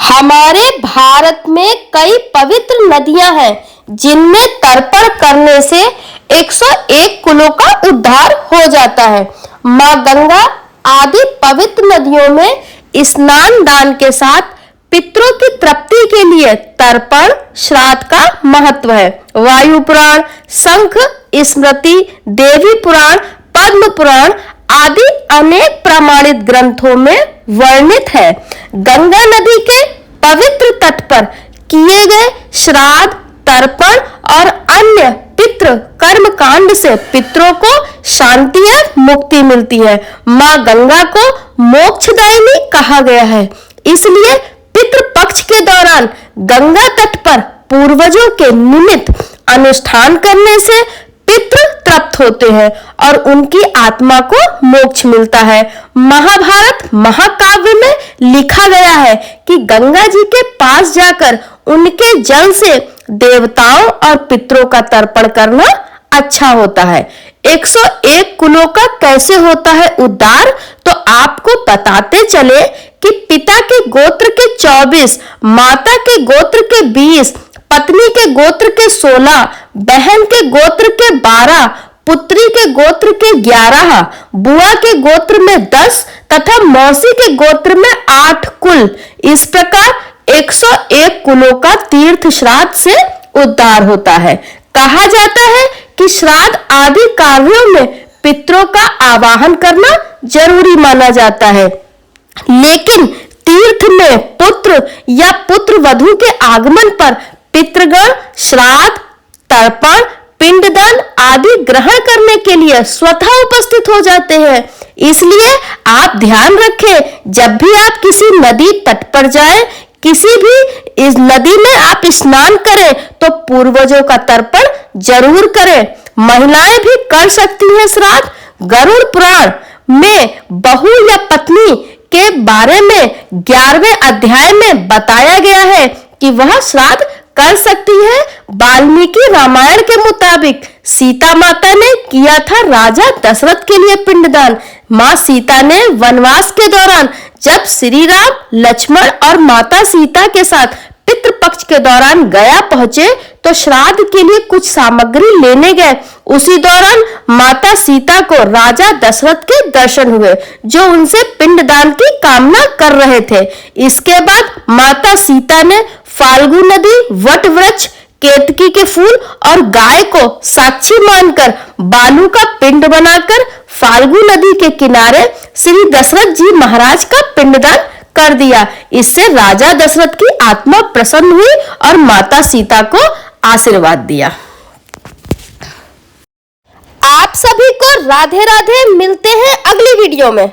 हमारे भारत में कई पवित्र नदियां हैं जिनमें तर्पण करने से 101 कुलों का उद्धार हो जाता है। माँ गंगा आदि पवित्र नदियों में स्नान दान के साथ पितरों की तृप्ति के लिए तर्पण श्राद्ध का महत्व है। वायु पुराण, शंख स्मृति, देवी पुराण, पद्म पुराण आदि अनेक प्रमाणित ग्रंथों में वर्णित है। गंगा नदी के पवित्र तट पर किए गए श्राद्ध, तर्पण और अन्य पितृ कर्म कांड से पितरों को शांति और मुक्ति मिलती है। माँ गंगा को मोक्षदायिनी कहा गया है, इसलिए पितृ पक्ष के दौरान गंगा तट पर पूर्वजों के निमित्त अनुष्ठान करने से पितृ तृप्त होते हैं और उनकी आत्मा को मोक्ष मिलता है। महाभारत महाकाव्य में लिखा गया है कि गंगा जी के पास जाकर उनके जल से देवताओं और पितरों का तर्पण करना अच्छा होता है। 101 कुलों का कैसे होता है उद्धार, तो आपको बताते चले कि पिता के गोत्र के 24, माता के गोत्र के 20, पत्नी के गोत्र के 16, बहन के गोत्र के 12, पुत्री के गोत्र के 11, बुआ के गोत्र में 10 तथा मौसी के गोत्र में 8 कुल। इस प्रकार 101 कुलों का तीर्थ श्राद्ध से उद्धार होता है। कहा जाता है कि श्राद्ध आदि कार्यों में पितरों का आवाहन करना जरूरी माना जाता है, लेकिन तीर्थ में पुत्र या पुत्र वधू के आगमन पर पितृगण श्राद्ध, तर्पण, पिंडदान आदि ग्रहण करने के लिए स्वतः उपस्थित हो जाते हैं। इसलिए आप ध्यान रखें, जब भी आप किसी नदी तट पर जाएं, किसी भी इस नदी में आप स्नान करें तो पूर्वजों का तर्पण जरूर करें। महिलाएं भी कर सकती हैं श्राद्ध। गरुड़ पुराण में बहू या पत्नी के बारे में 11वें अध्याय में बताया गया है कि वह श्राद्ध कर सकती है। वाल्मीकि रामायण के मुताबिक सीता माता ने किया था राजा दशरथ के लिए पिंडदान। माँ सीता ने वनवास के दौरान जब श्री राम, लक्ष्मण और माता सीता के साथ पितृपक्ष के दौरान गया पहुंचे तो श्राद्ध के लिए कुछ सामग्री लेने गए। उसी दौरान माता सीता को राजा दशरथ के दर्शन हुए, जो उनसे पिंडदान की कामना कर रहे थे। इसके बाद माता सीता ने फाल्गु नदी, वट वृक्ष, केतकी के फूल और गाय को साक्षी मानकर बालू का पिंड बनाकर फाल्गु नदी के किनारे श्री दशरथ जी महाराज का पिंडदान कर दिया। इससे राजा दशरथ की आत्मा प्रसन्न हुई और माता सीता को आशीर्वाद दिया। आप सभी को राधे राधे। मिलते हैं अगली वीडियो में।